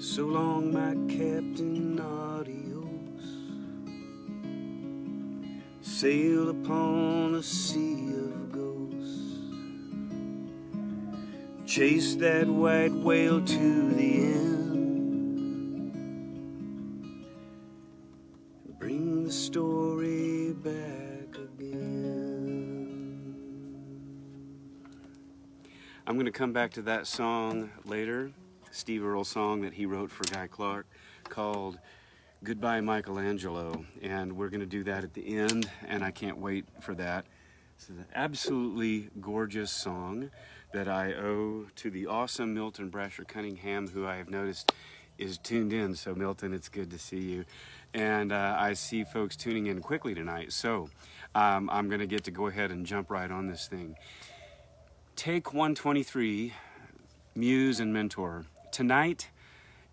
So long, my Captain, adios. Sail upon a sea of ghosts. Chase that white whale to the end. Bring the story back again. I'm going to come back to that song later. Steve Earle's song that he wrote for Guy Clark called Goodbye Michelangelo, and we're going to do that at the end, and I can't wait for that. It's an absolutely gorgeous song that I owe to the awesome Milton Brasher Cunningham, who I have noticed is tuned in. So Milton, it's good to see you, and I see folks tuning in quickly tonight, so I'm going to get to go ahead and jump right on this thing. Take 123, Muse and Mentor. Tonight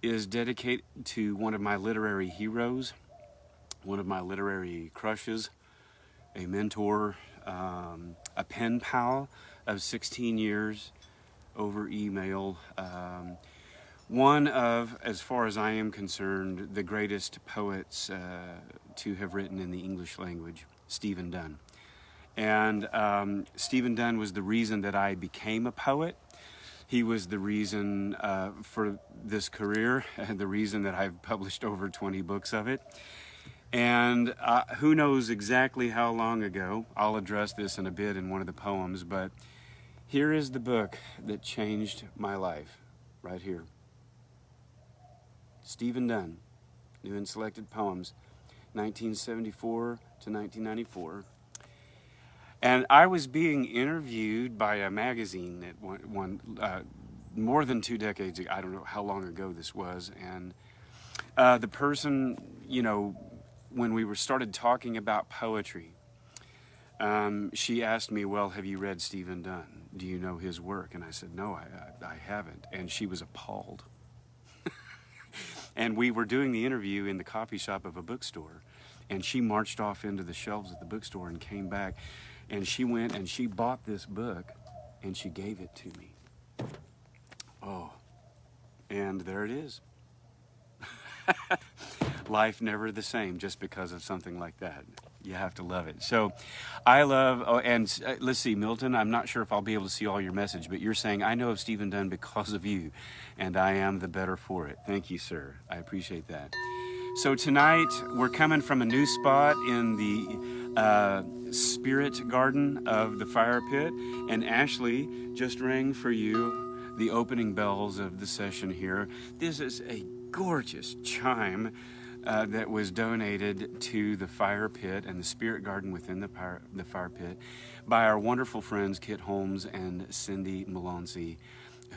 is dedicated to one of my literary heroes, one of my literary crushes, a mentor, a pen pal of 16 years over email, one of, as far as I am concerned, the greatest poets to have written in the English language, Stephen Dunn. And Stephen Dunn was the reason that I became a poet. He was the reason for this career, and the reason that I've published over 20 books of it. And who knows exactly how long ago, I'll address this in a bit in one of the poems, but here is the book that changed my life, right here. Stephen Dunn, New and Selected Poems, 1974 to 1994. And I was being interviewed by a magazine that one more than 2 decades ago. I don't know how long ago this was. And the person, you know, when we started talking about poetry, she asked me, well, have you read Stephen Dunn? Do you know his work? And I said, no, I haven't. And she was appalled. And we were doing the interview in the coffee shop of a bookstore. And she marched off into the shelves at the bookstore and came back. And she went and she bought this book and she gave it to me. Oh, and there it is. Life never the same just because of something like that. You have to love it. So I love, let's see, Milton, I'm not sure if I'll be able to see all your message, but you're saying, I know of Stephen Dunn because of you, and I am the better for it. Thank you, sir. I appreciate that. So tonight, we're coming from a new spot in the spirit garden of the fire pit, and Ashley just rang for you the opening bells of the session here. This is a gorgeous chime that was donated to the fire pit and the spirit garden within the fire pit by our wonderful friends Kit Holmes and Cindy Malonzi,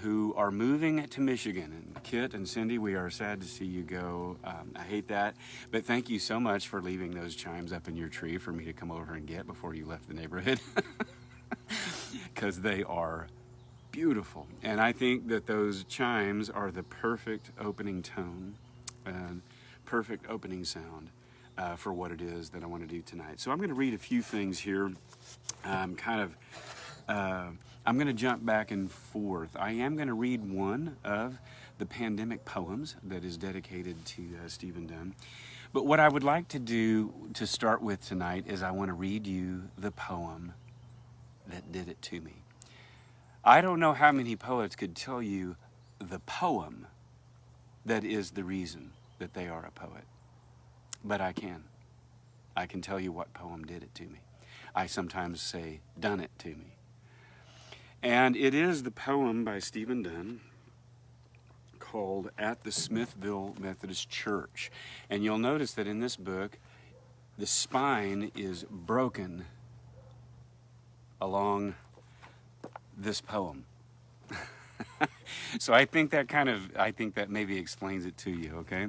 who are moving to Michigan. And Kit and Cindy, we are sad to see you go. I hate that, but thank you so much for leaving those chimes up in your tree for me to come over and get before you left the neighborhood, because they are beautiful. And I think that those chimes are the perfect opening tone and perfect opening sound for what it is that I want to do tonight. So I'm going to read a few things here, I'm going to jump back and forth. I am going to read one of the pandemic poems that is dedicated to Stephen Dunn. But what I would like to do to start with tonight is I want to read you the poem that did it to me. I don't know how many poets could tell you the poem that is the reason that they are a poet. But I can. I can tell you what poem did it to me. I sometimes say, done it to me. And it is the poem by Stephen Dunn called At the Smithville Methodist Church. And you'll notice that in this book, the spine is broken along this poem. So I think that maybe explains it to you, okay?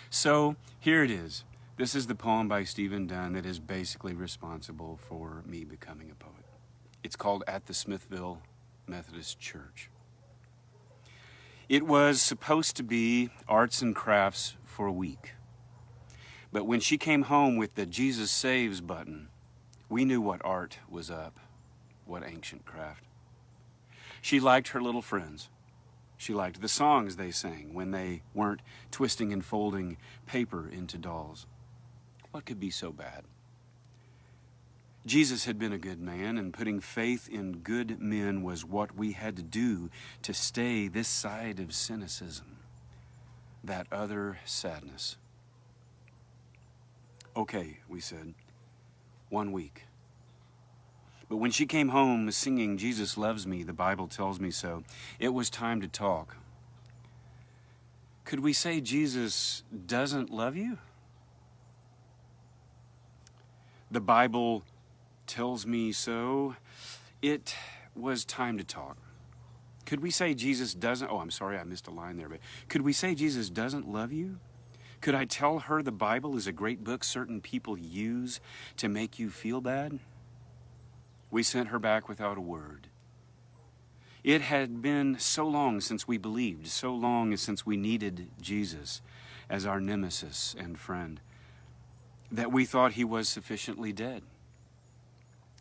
So here it is. This is the poem by Stephen Dunn that is basically responsible for me becoming a poet. It's called At the Smithville Methodist Church. It was supposed to be arts and crafts for a week. But when she came home with the Jesus Saves button, we knew what art was up, what ancient craft. She liked her little friends. She liked the songs they sang when they weren't twisting and folding paper into dolls. What could be so bad? Jesus had been a good man, and putting faith in good men was what we had to do to stay this side of cynicism, that other sadness. Okay, we said, 1 week. But when she came home singing, Jesus loves me, the Bible tells me so, it was time to talk. Could we say Jesus doesn't love you? The Bible tells me so. It was time to talk. Could we say Jesus doesn't, oh, I'm sorry, I missed a line there, but could we say Jesus doesn't love you? Could I tell her the Bible is a great book certain people use to make you feel bad? We sent her back without a word. It had been so long since we believed, so long since we needed Jesus as our nemesis and friend, that we thought he was sufficiently dead,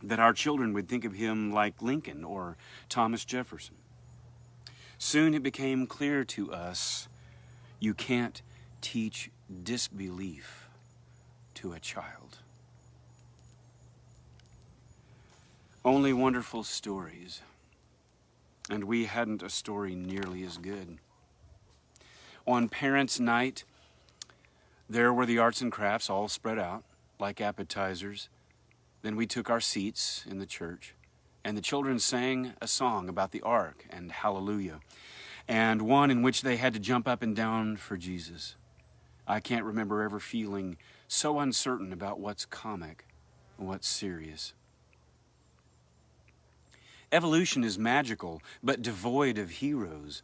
that our children would think of him like Lincoln or Thomas Jefferson. Soon it became clear to us, you can't teach disbelief to a child. Only wonderful stories, and we hadn't a story nearly as good. On Parents' Night, there were the arts and crafts all spread out like appetizers. Then we took our seats in the church, and the children sang a song about the ark and hallelujah, and one in which they had to jump up and down for Jesus. I can't remember ever feeling so uncertain about what's comic and what's serious. Evolution is magical, but devoid of heroes.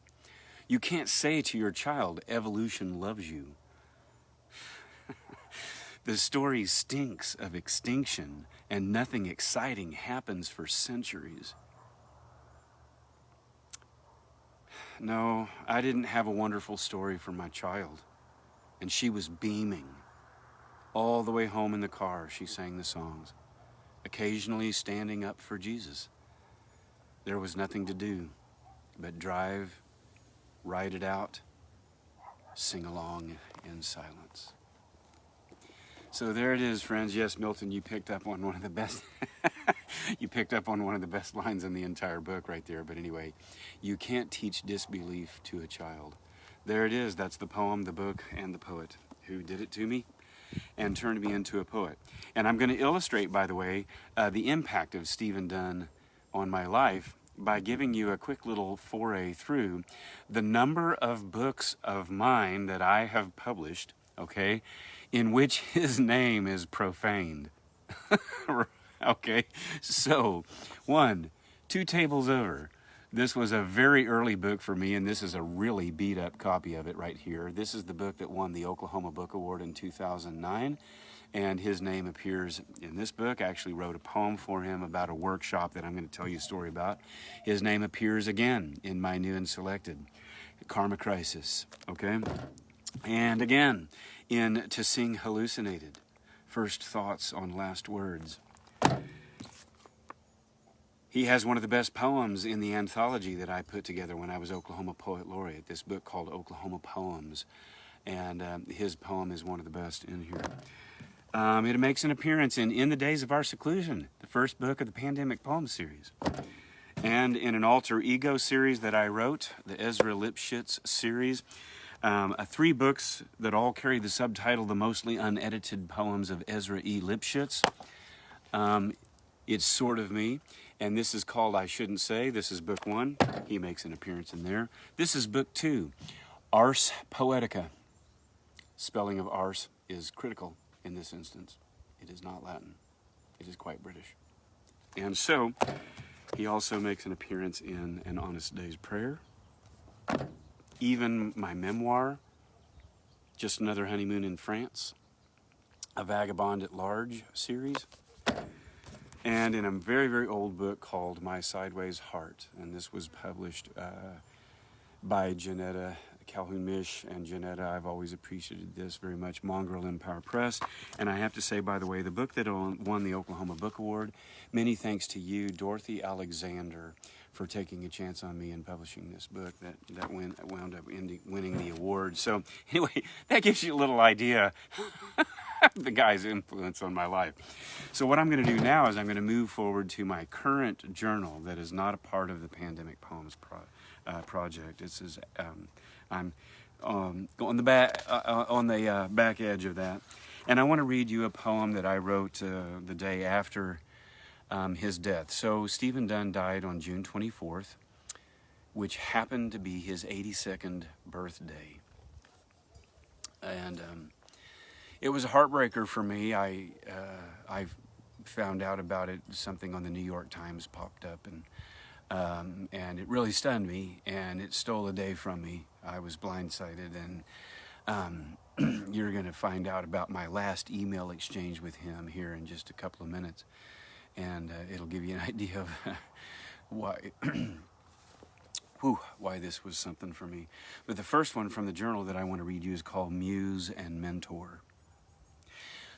You can't say to your child, evolution loves you. The story stinks of extinction, and nothing exciting happens for centuries. No, I didn't have a wonderful story for my child, and she was beaming. All the way home in the car, she sang the songs, occasionally standing up for Jesus. There was nothing to do but drive, write it out, sing along in silence. So there it is, friends. Yes, Milton, you picked up on one of the best you picked up on one of the best lines in the entire book right there. But anyway, you can't teach disbelief to a child. There it is. That's the poem, the book, and the poet who did it to me and turned me into a poet. And I'm going to illustrate, by the way, the impact of Stephen Dunn on my life by giving you a quick little foray through the number of books of mine that I have published, okay, in which his name is profaned. Okay, so 2 tables over. This was a very early book for me, and this is a really beat up copy of it right here. This is the book that won the Oklahoma Book Award in 2009. And his name appears in this book. I actually wrote a poem for him about a workshop that I'm going to tell you a story about. His name appears again in my new and selected, Karma Crisis, okay? And again, in To Sing Hallucinated, First Thoughts on Last Words. He has one of the best poems in the anthology that I put together when I was Oklahoma Poet Laureate, this book called Oklahoma Poems. And his poem is one of the best in here. It makes an appearance in the Days of Our Seclusion, the first book of the Pandemic Poem series. And in an alter ego series that I wrote, the Ezra Lipschitz series, 3 books that all carry the subtitle, The Mostly Unedited Poems of Ezra E. Lipschitz. It's sort of me. And this is called I Shouldn't Say. This is book 1. He makes an appearance in there. This is book 2, Ars Poetica. Spelling of ars is critical in this instance. It is not Latin. It is quite British. And so, he also makes an appearance in An Honest Day's Prayer. Even my memoir, Just Another Honeymoon in France. A Vagabond at Large series. And in a very, very old book called My Sideways Heart. And this was published by Janetta Calhoun-Mish and Janetta. I've always appreciated this very much. Mongrel Empire Press. And I have to say, by the way, the book that won the Oklahoma Book Award, many thanks to you, Dorothy Alexander, for taking a chance on me and publishing this book that wound up winning the award. So anyway, that gives you a little idea of the guy's influence on my life. So what I'm going to do now is I'm going to move forward to my current journal that is not a part of the Pandemic Poems project. This is I'm on the back edge of that, and I want to read you a poem that I wrote the day after his death. So Stephen Dunn died on June 24th, which happened to be his 82nd birthday. And it was a heartbreaker for me. I found out about it. Something on the New York Times popped up, and it really stunned me, and it stole a day from me. I was blindsided, and you're going to find out about my last email exchange with him here in just a couple of minutes. And it'll give you an idea of why this was something for me. But the first one from the journal that I want to read you is called Muse and Mentor.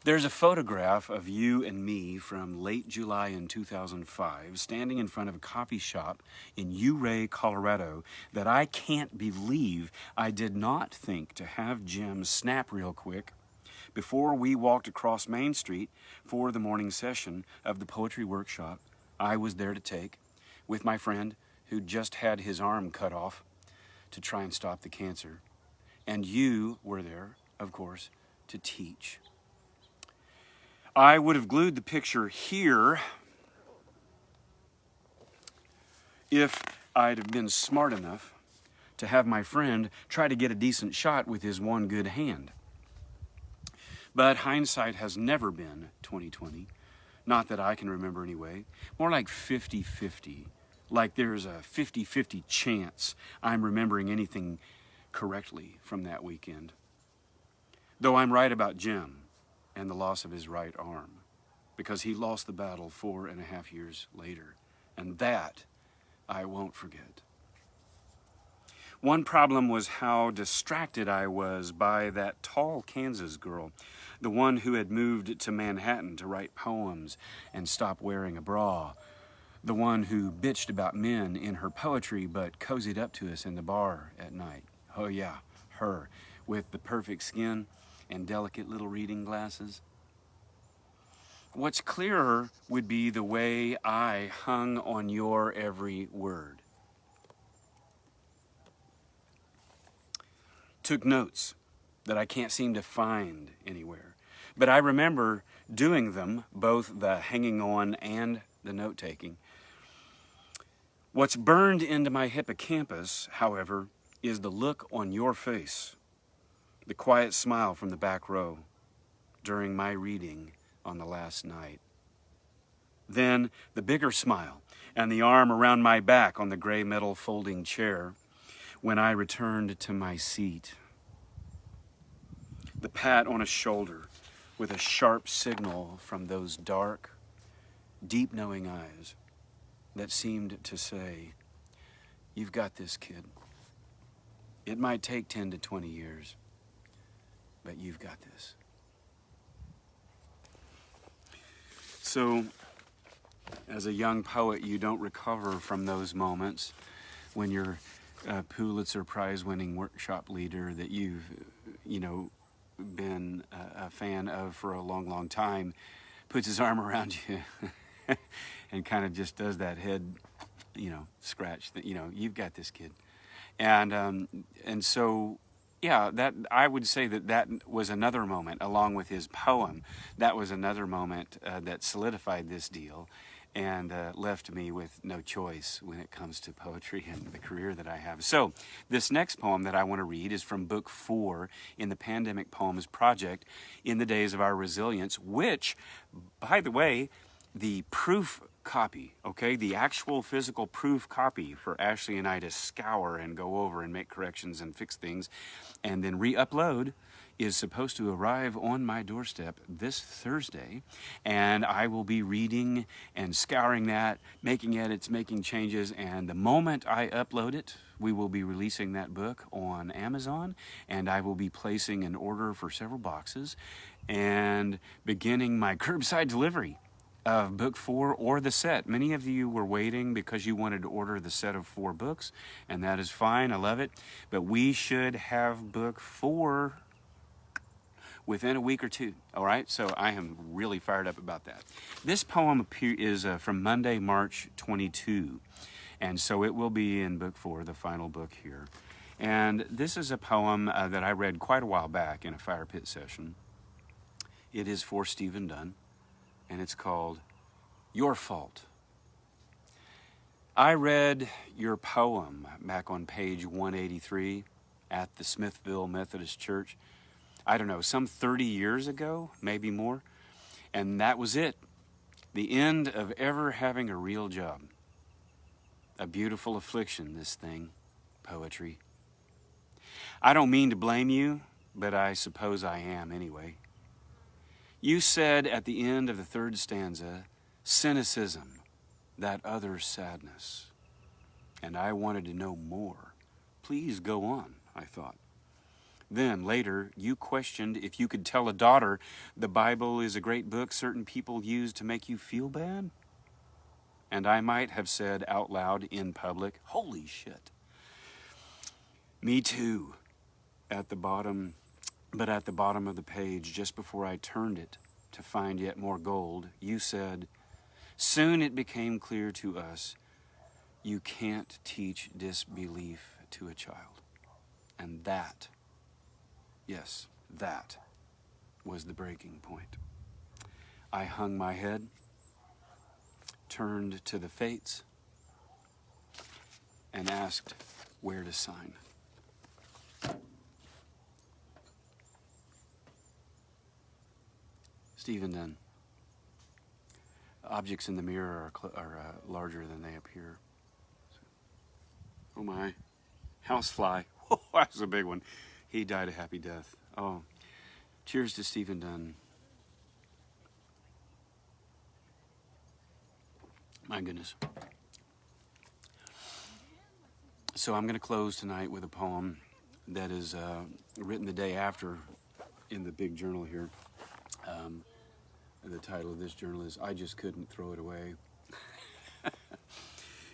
There's a photograph of you and me from late July in 2005 standing in front of a coffee shop in Ouray, Colorado that I can't believe I did not think to have Jim snap real quick before we walked across Main Street for the morning session of the poetry workshop I was there to take with my friend who just had his arm cut off to try and stop the cancer. And you were there, of course, to teach. I would have glued the picture here if I'd have been smart enough to have my friend try to get a decent shot with his one good hand. But hindsight has never been 20/20. Not that I can remember anyway. More like 50-50. Like there's a 50-50 chance I'm remembering anything correctly from that weekend. Though I'm right about Jim and the loss of his right arm, because he lost the battle 4.5 years later. And that I won't forget. One problem was how distracted I was by that tall Kansas girl, the one who had moved to Manhattan to write poems and stop wearing a bra, the one who bitched about men in her poetry but cozied up to us in the bar at night. Oh yeah, her, with the perfect skin and delicate little reading glasses. What's clearer would be the way I hung on your every word. Took notes that I can't seem to find anywhere. But I remember doing them, both the hanging on and the note-taking. What's burned into my hippocampus, however, is the look on your face, the quiet smile from the back row during my reading on the last night. Then the bigger smile and the arm around my back on the gray metal folding chair when I returned to my seat. The pat on a shoulder with a sharp signal from those dark, deep knowing eyes that seemed to say, "You've got this, kid. It might take 10 to 20 years, but you've got this." So, as a young poet, you don't recover from those moments when you're a Pulitzer Prize winning workshop leader that you've, been a fan of for a long, long time, puts his arm around you and kind of just does that head, scratch that, "You've got this, kid." And so, yeah, that I would say that was another moment, along with his poem. That was another moment that solidified this deal and left me with no choice when it comes to poetry and the career that I have. So this next poem that I want to read is from Book 4 in the Pandemic Poems Project, In the Days of Our Resilience, which, by the way, the proof copy, the actual physical proof copy for Ashley and I to scour and go over and make corrections and fix things and then re-upload is supposed to arrive on my doorstep this Thursday, and I will be reading and scouring that, making edits, making changes, and the moment I upload it, we will be releasing that book on Amazon, and I will be placing an order for several boxes and beginning my curbside delivery of book 4 or the set. Many of you were waiting because you wanted to order the set of 4 books, and that is fine. I love it. But we should have book 4 within a week or two. All right, so I am really fired up about that. This poem is from Monday, March 22, and so it will be in book 4, the final book here. And this is a poem that I read quite a while back in a fire pit session. It is for Stephen Dunn, and it's called Your Fault. I read your poem back on page 183 at the Smithville Methodist Church. I don't know, some 30 years ago, maybe more. And that was it. The end of ever having a real job. A beautiful affliction, this thing, poetry. I don't mean to blame you, but I suppose I am anyway. You said at the end of the 3rd stanza, cynicism, that other sadness. And I wanted to know more. Please go on, I thought. Then, later, you questioned if you could tell a daughter the Bible is a great book certain people use to make you feel bad. And I might have said out loud in public, holy shit. Me too, at the bottom of the page, just before I turned it to find yet more gold, you said, soon it became clear to us, you can't teach disbelief to a child. And that, yes, that was the breaking point. I hung my head, turned to the fates, and asked where to sign. Stephen Dunn. Objects in the mirror are larger than they appear. Oh my, housefly. Oh, that was a big one. He died a happy death. Oh, cheers to Stephen Dunn. My goodness. So I'm going to close tonight with a poem that is written the day after in the big journal here. The title of this journal is I Just Couldn't Throw It Away.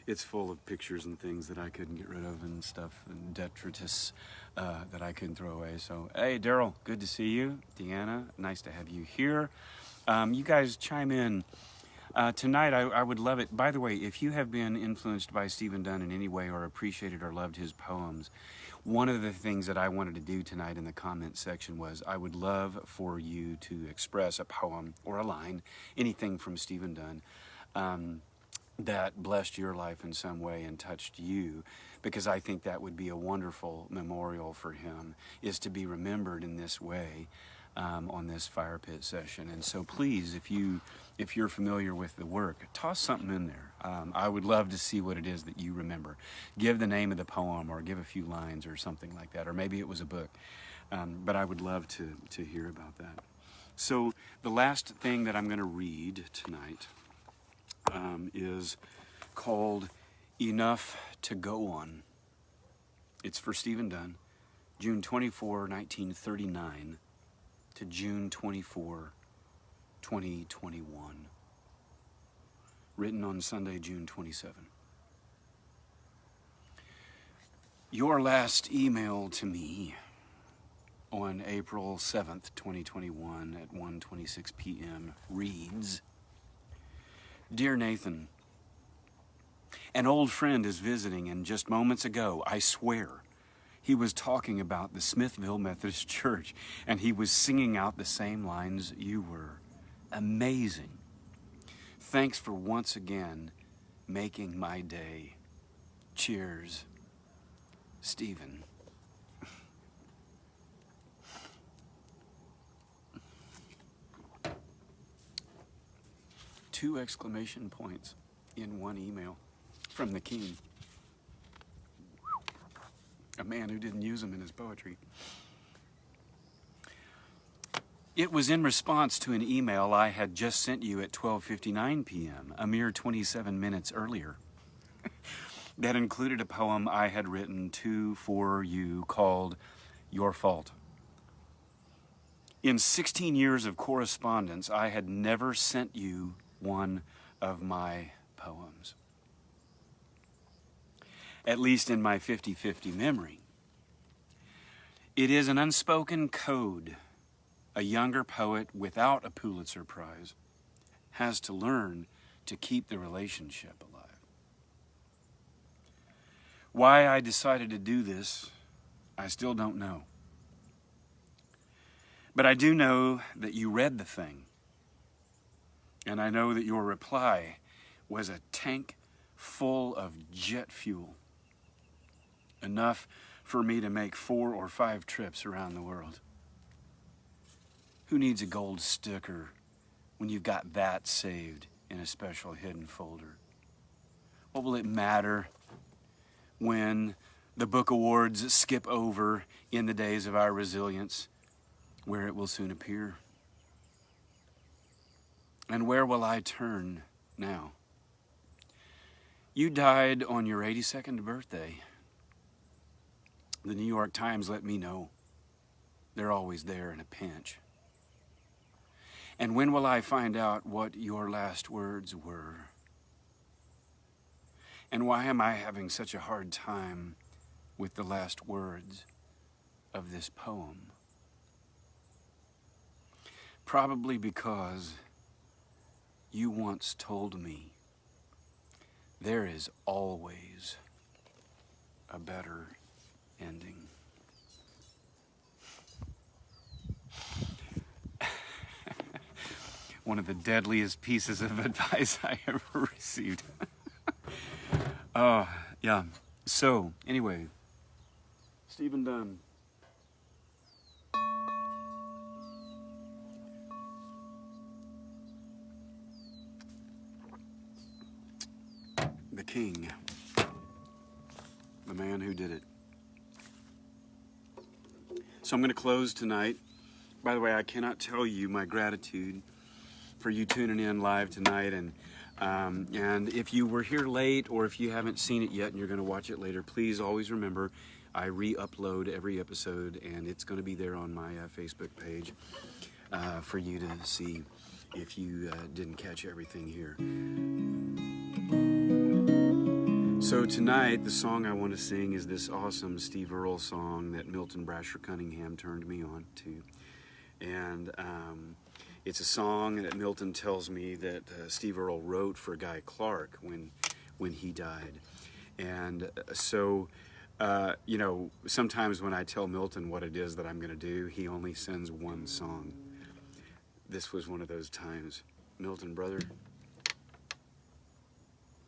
It's full of pictures and things that I couldn't get rid of and stuff and detritus that I couldn't throw away. So, hey, Daryl, good to see you. Deanna, nice to have you here. You guys chime in. Tonight, I would love it. By the way, if you have been influenced by Stephen Dunn in any way or appreciated or loved his poems, one of the things that I wanted to do tonight in the comment section was I would love for you to express a poem or a line, anything from Stephen Dunn, that blessed your life in some way and touched you, because I think that would be a wonderful memorial for him, is to be remembered in this way on this fire pit session. And so please, if you're familiar with the work, toss something in there. I would love to see what it is that you remember. Give the name of the poem or give a few lines or something like that, or maybe it was a book. But I would love to hear about that. So the last thing that I'm going to read tonight is called Enough to Go On. It's for Stephen Dunn, June 24, 1939 to June 24, 2021. Written on Sunday, June 27. Your last email to me on April 7th, 2021 at 1:26 p.m. reads, Dear Nathan, an old friend is visiting, and just moments ago, I swear, he was talking about the Smithville Methodist Church, and he was singing out the same lines you were. Amazing. Thanks for once again making my day. Cheers, Stephen. 2 exclamation points in one email from the king. A man who didn't use them in his poetry. It was in response to an email I had just sent you at 12:59 p.m., a mere 27 minutes earlier, that included a poem I had written for you called Your Fault. In 16 years of correspondence, I had never sent you one of my poems. At least in my 50-50 memory. It is an unspoken code a younger poet without a Pulitzer Prize has to learn to keep the relationship alive. Why I decided to do this, I still don't know. But I do know that you read the thing. And I know that your reply was a tank full of jet fuel. Enough for me to make 4 or 5 trips around the world. Who needs a gold sticker when you've got that saved in a special hidden folder? What will it matter when the book awards skip over in the days of our resilience, where it will soon appear? And where will I turn now? You died on your 82nd birthday. The New York Times let me know. They're always there in a pinch. And when will I find out what your last words were? And why am I having such a hard time with the last words of this poem? Probably because you once told me there is always a better ending. One of the deadliest pieces of advice I ever received. Oh, yeah. So, anyway, Stephen Dunn. The king. The man who did it. So I'm going to close tonight. By the way, I cannot tell you my gratitude for you tuning in live tonight. And if you were here late, or if you haven't seen it yet and you're going to watch it later, please always remember I re-upload every episode, and it's going to be there on my Facebook page for you to see if you didn't catch everything here. So tonight, the song I want to sing is this awesome Steve Earle song that Milton Brasher Cunningham turned me on to. And it's a song that Milton tells me that Steve Earle wrote for Guy Clark when he died. And so, you know, sometimes when I tell Milton what it is that I'm going to do, he only sends one song. This was one of those times. Milton, brother,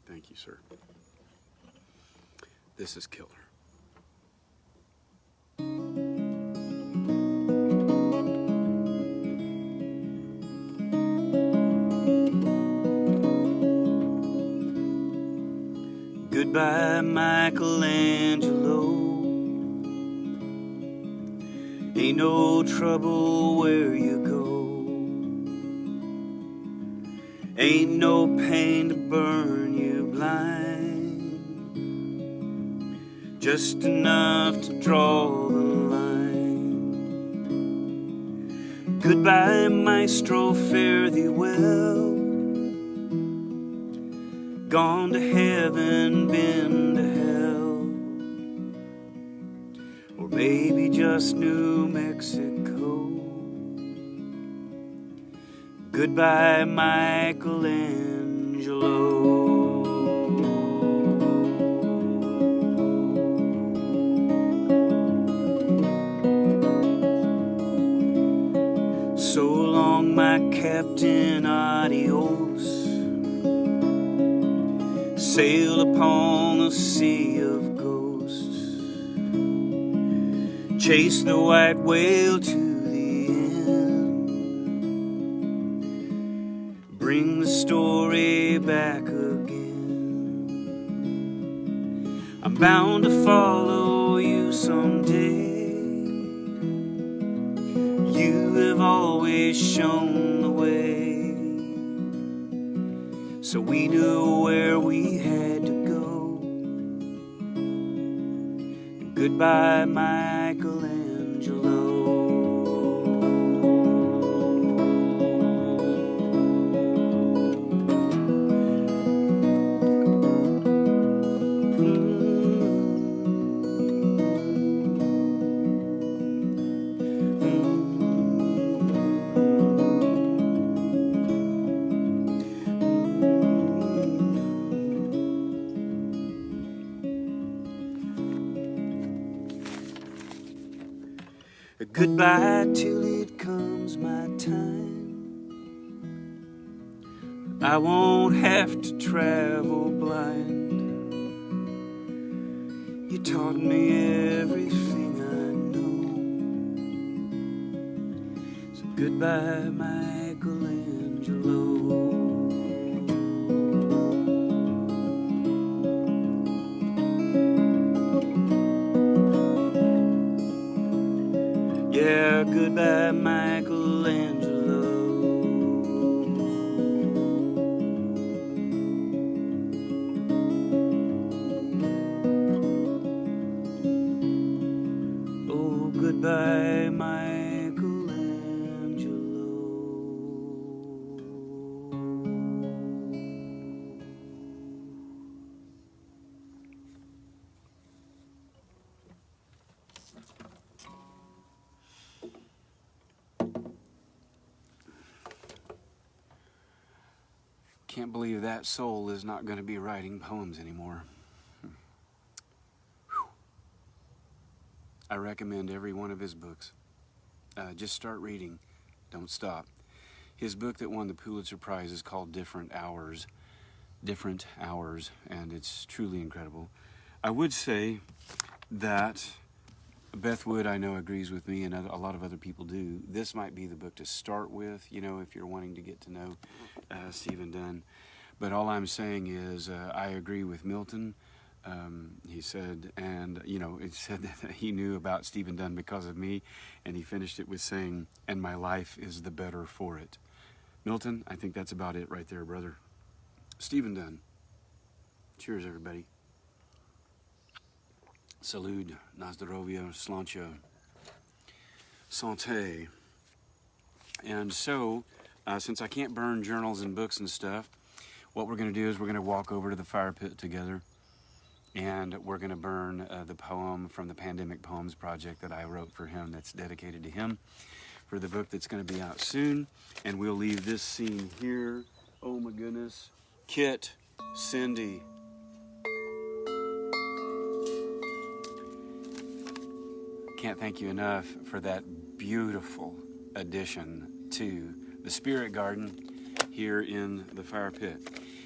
thank you, sir. This is killer. Goodbye, Michelangelo. Ain't no trouble where you go. Ain't no pain to burn you blind. Just enough to draw the line. Goodbye, maestro, fare thee well. Gone to heaven, been to hell, or maybe just New Mexico. Goodbye, Michelangelo. So long, my captain, adios. Sail upon the sea of ghosts. Chase the white whale to the end. Bring the story back again. I'm bound to follow you someday. You have always shown the way, so we knew where we had to go. Goodbye, Michelangelo. goodbye till it comes my time. I won't have to travel blind. You taught me everything I know. So goodbye, Michelangelo. Yeah, goodbye, Michelangelo. Oh, goodbye, Michelangelo. Can't believe that soul is not going to be writing poems anymore. I recommend every one of his books. Just start reading. Don't stop. His book that won the Pulitzer Prize is called Different Hours. Different Hours, and it's truly incredible. I would say that Beth Wood, I know, agrees with me, and a lot of other people do. This might be the book to start with, you know, if you're wanting to get to know Stephen Dunn. But all I'm saying is I agree with Milton. He said, and, you know, it said that he knew about Stephen Dunn because of me, and he finished it with saying, and my life is the better for it. Milton, I think that's about it right there, brother. Stephen Dunn. Cheers, everybody. Salud, na zdrowie, slancha, santé. And so, since I can't burn journals and books and stuff, what we're going to do is we're going to walk over to the fire pit together, and we're going to burn the poem from the Pandemic Poems Project that I wrote for him that's dedicated to him for the book that's going to be out soon. And we'll leave this scene here. Oh my goodness. Kit, Cindy. Can't thank you enough for that beautiful addition to the Spirit Garden here in the fire pit.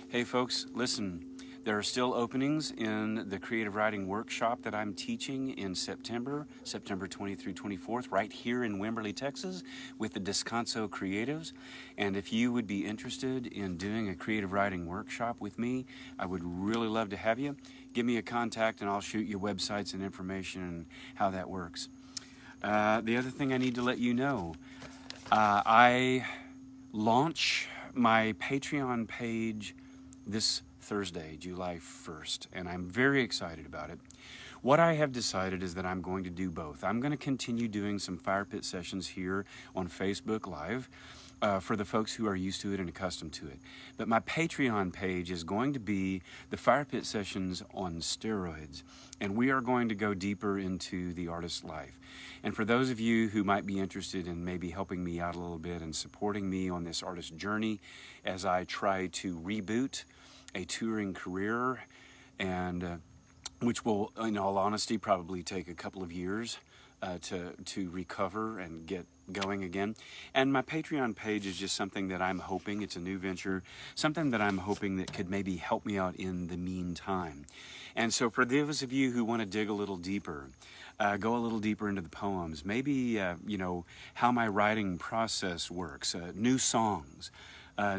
Hey folks, listen, there are still openings in the creative writing workshop that I'm teaching in September 20th through 24th, right here in Wimberley, Texas, with the Descanso Creatives. And if you would be interested in doing a creative writing workshop with me, I would really love to have you. Give me a contact and I'll shoot you websites and information and how that works. The other thing I need to let you know, I launch my Patreon page this Thursday, July 1st, and I'm very excited about it. What I have decided is that I'm going to do both. I'm going to continue doing some fire pit sessions here on Facebook Live for the folks who are used to it and accustomed to it. But my Patreon page is going to be the fire pit sessions on steroids, and we are going to go deeper into the artist's life. And for those of you who might be interested in maybe helping me out a little bit and supporting me on this artist journey as I try to reboot a touring career, and which will, in all honesty, probably take a couple of years to recover and get going again. And my Patreon page is just something that I'm hoping, it's a new venture, something that I'm hoping that could maybe help me out in the meantime. And so for those of you who want to dig a little deeper, go a little deeper into the poems, maybe, you know, how my writing process works, new songs,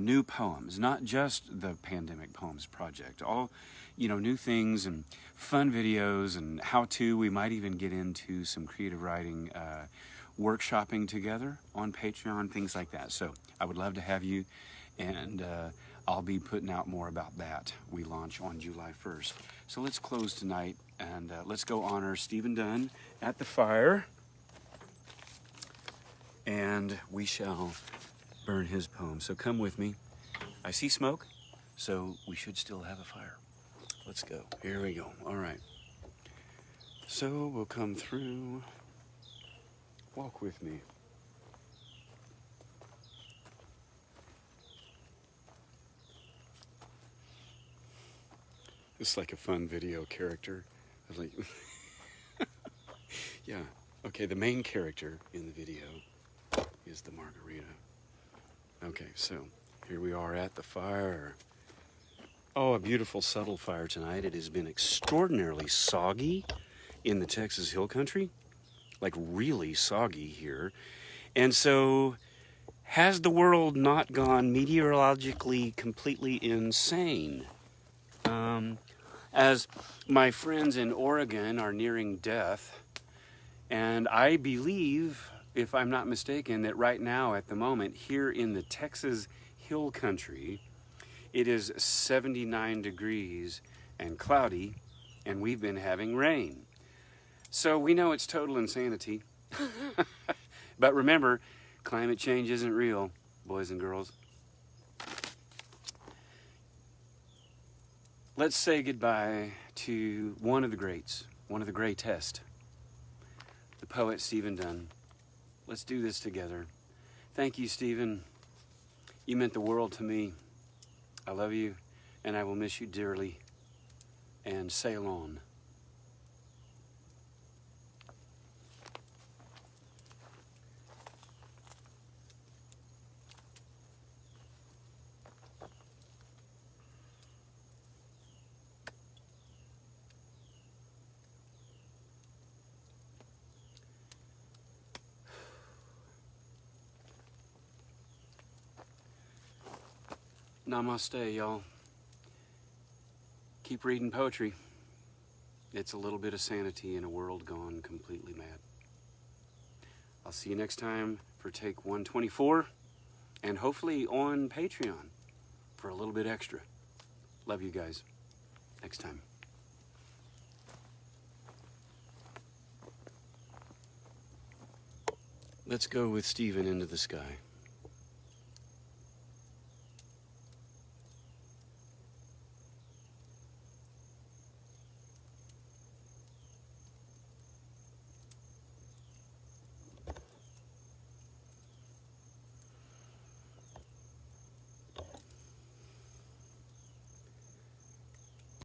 new poems, not just the Pandemic Poems Project, all, you know, new things and fun videos and how-to. We might even get into some creative writing workshopping together on Patreon, things like that. So I would love to have you, and I'll be putting out more about that. We launch on July 1st. So let's close tonight, and let's go honor Stephen Dunn at the fire, and we shall burn his poem. So come with me. I see smoke, so we should still have a fire. Let's go. Here we go. All right. So we'll come through. Walk with me. It's like a fun video character. Like, yeah. Okay, the main character in the video is the margarita. Okay, so here we are at the fire. Oh, a beautiful, subtle fire tonight. It has been extraordinarily soggy in the Texas Hill Country, like really soggy here. And so, has the world not gone meteorologically completely insane? As my friends in Oregon are nearing death, and I believe, if I'm not mistaken, that right now at the moment here in the Texas Hill Country, it is 79 degrees and cloudy, and we've been having rain. So we know it's total insanity. But remember, climate change isn't real, boys and girls. Let's say goodbye to one of the greats, one of the greatest, the poet Stephen Dunn. Let's do this together. Thank you, Stephen. You meant the world to me. I love you, and I will miss you dearly. And sail on. Namaste, y'all. Keep reading poetry. It's a little bit of sanity in a world gone completely mad. I'll see you next time for take 124, and hopefully on Patreon for a little bit extra. Love you guys. Next time. Let's go with Stephen into the sky.